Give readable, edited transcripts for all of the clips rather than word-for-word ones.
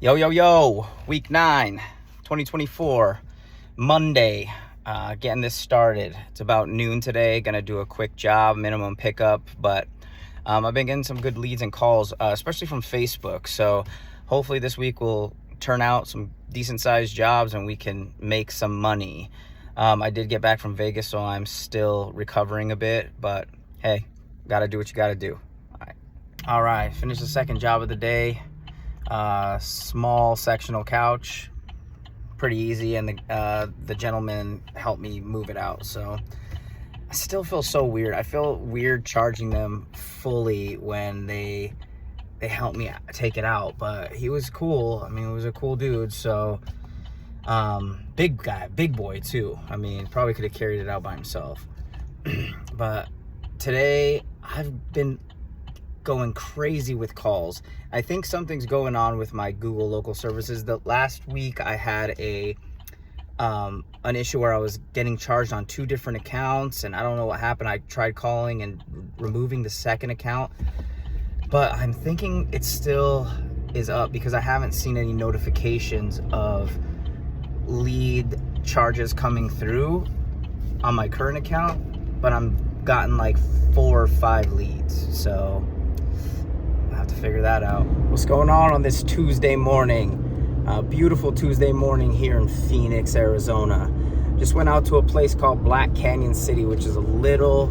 Yo, week 9, 2024, Monday, getting this started. It's about noon today, gonna do a quick job, minimum pickup, but I've been getting some good leads and calls, especially from Facebook, so hopefully this week will turn out some decent sized jobs and we can make some money. I did get back from Vegas, so I'm still recovering a bit, but hey, gotta do what you gotta do. All right, finished the second job of the day. Small sectional couch, pretty easy, and the gentleman helped me move it out. So I still feel so weird. I feel weird charging them fully when they helped me take it out, but he was cool. I mean, he was a cool dude. So big guy, big boy too. I mean, probably could have carried it out by himself. But today I've been going crazy with calls. I think something's going on with my Google local services. The last week I had an issue where I was getting charged on 2 different accounts, and I don't know what happened. I tried calling and removing the second account, but I'm thinking it still is up because I haven't seen any notifications of lead charges coming through on my current account, but I'm gotten like 4 or 5 leads, so I'll have to figure that out. What's going on this Tuesday morning? Beautiful Tuesday morning here in Phoenix, Arizona. Just went out to a place called Black Canyon City, which is a little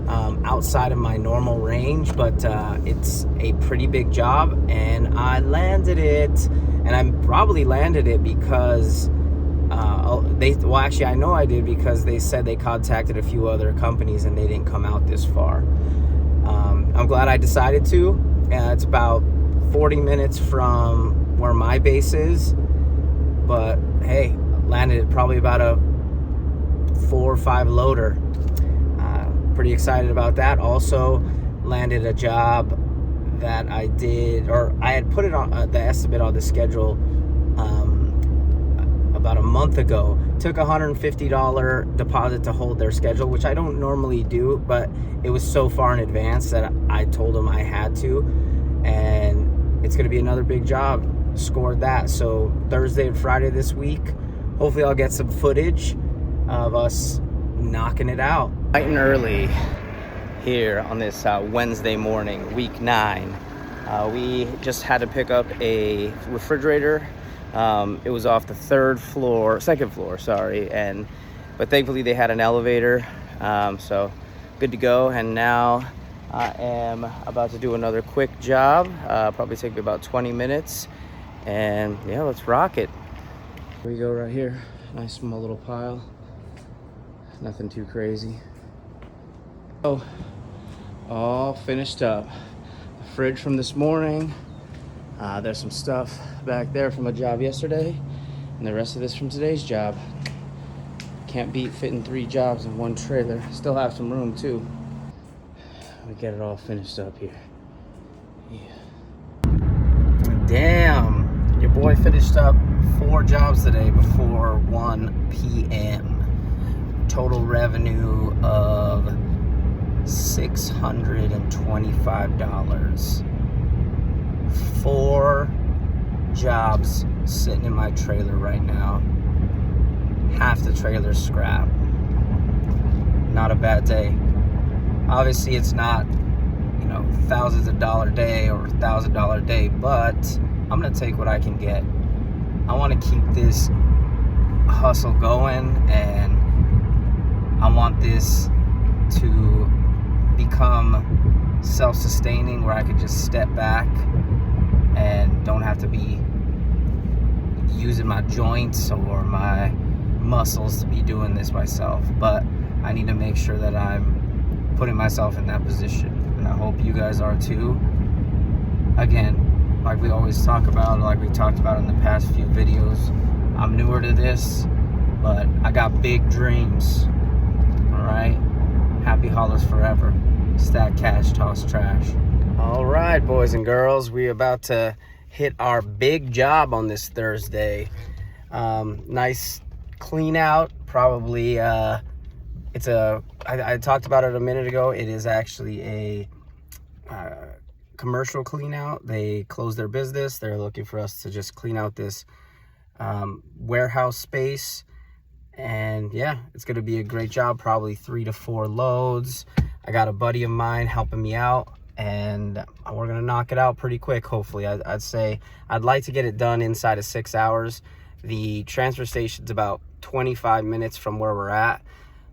outside of my normal range, but it's a pretty big job, and I landed it. And I probably landed it because actually I know I did, because they said they contacted a few other companies and they didn't come out this far. I'm glad I decided to. It's about 40 minutes from where my base is, but hey, landed it probably about a 4 or 5 loader. Pretty excited about that. Also landed a job that I did, or I had put it on the estimate on the schedule about a month ago. Took a $150 deposit to hold their schedule, which I don't normally do, but it was so far in advance that I told them I had to, and it's going to be another big job. Scored that. So Thursday and Friday this week, hopefully I'll get some footage of us knocking it out. Bright and early here on this Wednesday morning, week 9. We just had to pick up a refrigerator. It was off the second floor, sorry, but thankfully they had an elevator, so good to go. And now I am about to do another quick job, probably take me about 20 minutes, and yeah, let's rock it. Here we go, right here. Nice small little pile, nothing too crazy. Oh, all finished up. The fridge from this morning. There's some stuff back there from a job yesterday, and the rest of this from today's job. Can't beat fitting 3 jobs in one trailer. Still have some room too. We get it all finished up here. Yeah. Damn, your boy finished up 4 jobs today before 1 p.m. Total revenue of $625. 4 jobs sitting in my trailer right now. Half the trailer's scrap. Not a bad day. Obviously it's not, thousands of dollar day or $1,000 day, but I'm gonna take what I can get. I want to keep this hustle going, and I want this to become self-sustaining, where I could just step back and don't have to be using my joints or my muscles to be doing this myself. But I need to make sure that I'm putting myself in that position, and I hope you guys are too. Again, like we always talk about, like we talked about in the past few videos, I'm newer to this, but I got big dreams. All right, happy hollers forever. Stack cash, toss trash. All right, boys and girls, we're about to hit our big job on this Thursday. Nice clean out. Probably I talked about it a minute ago. It is actually a commercial clean out. They closed their business. They're looking for us to just clean out this warehouse space. And yeah, it's going to be a great job, probably 3 to 4 loads. I got a buddy of mine helping me out, and we're going to knock it out pretty quick, hopefully. I'd say I'd like to get it done inside of 6 hours. The transfer station's about 25 minutes from where we're at,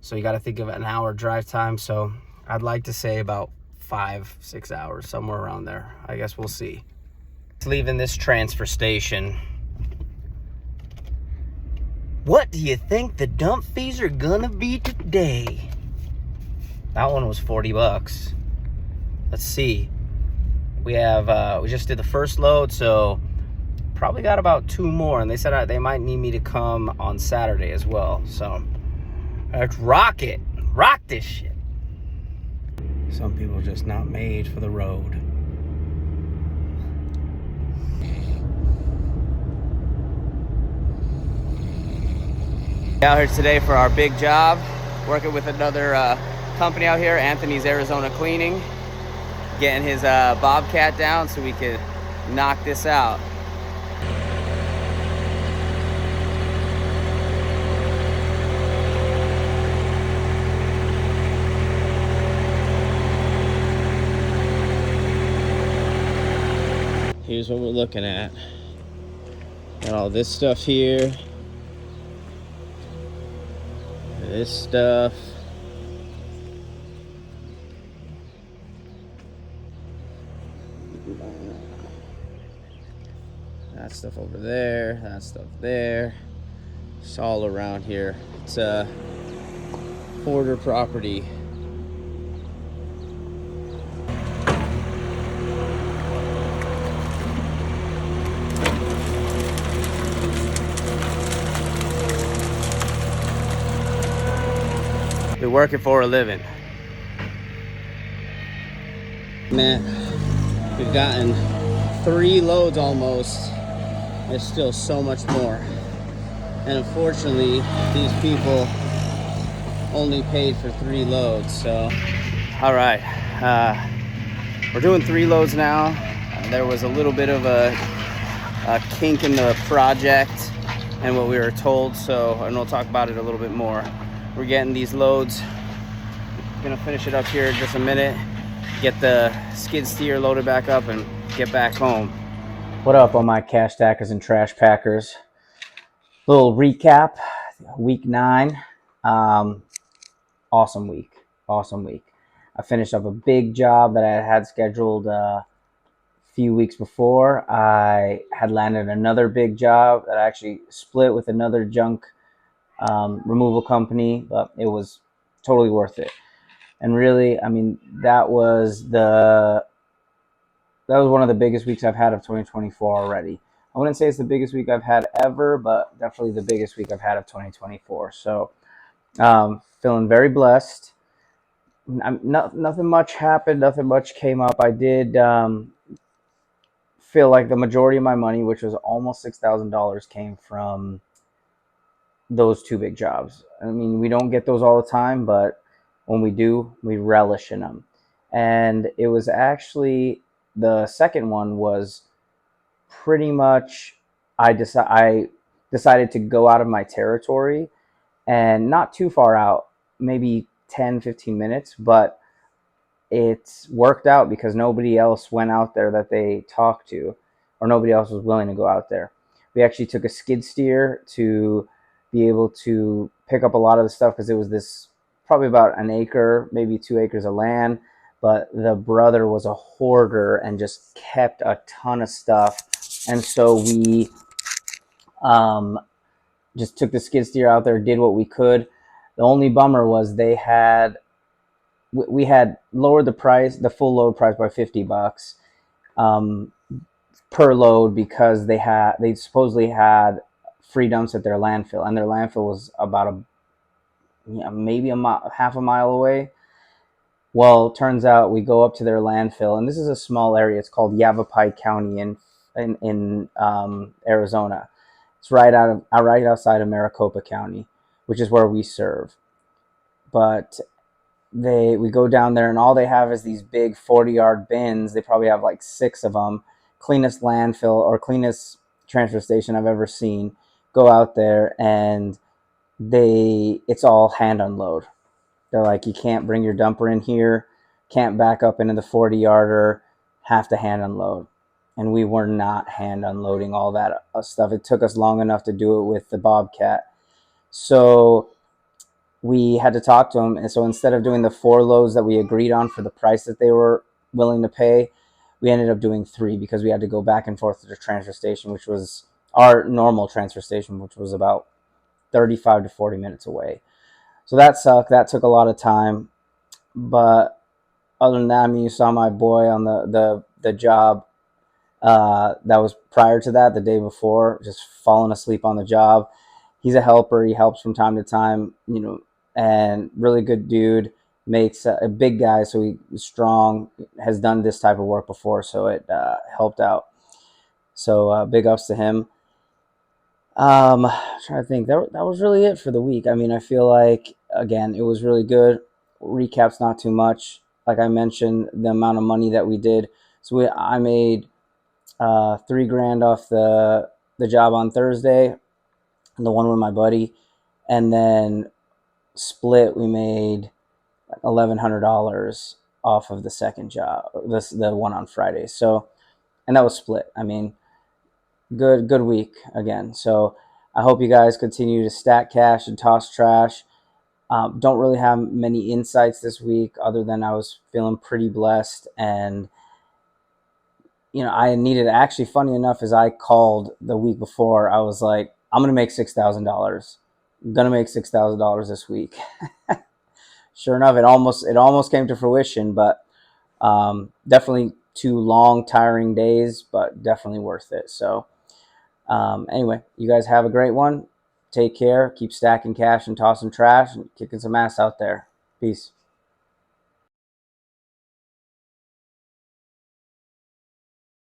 so you got to think of an hour drive time. So I'd like to say about 5-6 hours, somewhere around there. I guess we'll see. Leaving this transfer station. What do you think the dump fees are gonna be today? That one was 40 bucks. Let's see. We have, we just did the first load, so probably got about 2 more. And they said they might need me to come on Saturday as well. So let's rock it. Rock this shit. Some people are just not made for the road. Out here today for our big job, working with another company out here, Anthony's Arizona Cleaning, getting his Bobcat down so we could knock this out. Here's what we're looking at. Got all this stuff here. This stuff. That stuff over there. That stuff there. It's all around here. It's a hoarder property. We're working for a living. Man, we've gotten 3 loads almost. There's still so much more. And unfortunately, these people only paid for 3 loads, so. All right, we're doing 3 loads now. There was a little bit of a kink in the project and what we were told, so, and we'll talk about it a little bit more. We're getting these loads. Gonna finish it up here in just a minute. Get the skid steer loaded back up and get back home. What up, all my cash stackers and trash packers? Little recap. Week 9. Awesome week. Awesome week. I finished up a big job that I had scheduled a few weeks before. I had landed another big job that I actually split with another junk removal company, but it was totally worth it. And really, I mean, that was one of the biggest weeks I've had of 2024 already. I wouldn't say it's the biggest week I've had ever, but definitely the biggest week I've had of 2024. So feeling very blessed. Nothing much happened. Nothing much came up. I did feel like the majority of my money, which was almost $6,000, came from those 2 big jobs. I mean, we don't get those all the time, but when we do, we relish in them. And it was actually, the second one was pretty much, I decided to go out of my territory and not too far out, maybe 10-15 minutes, but it's worked out because nobody else went out there that they talked to, or nobody else was willing to go out there. We actually took a skid steer to be able to pick up a lot of the stuff, because it was this probably about an acre, maybe 2 acres of land, but the brother was a hoarder and just kept a ton of stuff. And so we just took the skid steer out there, did what we could. The only bummer was we had lowered the price, the full load price, by $50 per load, because they supposedly had free dumps at their landfill, and their landfill was about maybe half a mile away. Well, turns out we go up to their landfill, and this is a small area. It's called Yavapai County in Arizona. It's right outside of Maricopa County, which is where we serve. But we go down there, and all they have is these big 40-yard bins. They probably have like 6 of them. Cleanest landfill or cleanest transfer station I've ever seen. Go out there, and it's all hand unload. They're like, you can't bring your dumper in here, can't back up into the 40-yarder, have to hand unload. And we were not hand unloading all that stuff. It took us long enough to do it with the Bobcat. So we had to talk to them. And so instead of doing the 4 loads that we agreed on for the price that they were willing to pay, we ended up doing 3 because we had to go back and forth to the transfer station, which was our normal transfer station, which was about 35 to 40 minutes away. So that sucked. That took a lot of time. But other than that, I mean, you saw my boy on the job that was prior to that, the day before, just falling asleep on the job. He's a helper. He helps from time to time, and really good dude. Makes a big guy, so he's strong. Has done this type of work before, so it helped out. So big ups to him. Trying to think. That was really it for the week. I mean, I feel like again, it was really good. Recaps not too much. Like I mentioned, the amount of money that we did. So I made $3,000 off the job on Thursday, the one with my buddy, and then split we made $1,100 off of the second job, the one on Friday. So, and that was split. I mean, good week again. So I hope you guys continue to stack cash and toss trash. Don't really have many insights this week other than I was feeling pretty blessed, and I needed, actually, funny enough, as I called the week before, I was like, I'm gonna make $6,000. I'm gonna make $6,000 this week. Sure enough, it almost came to fruition, but definitely 2 long, tiring days, but definitely worth it. So anyway, you guys have a great one. Take care. Keep stacking cash and tossing trash and kicking some ass out there. Peace.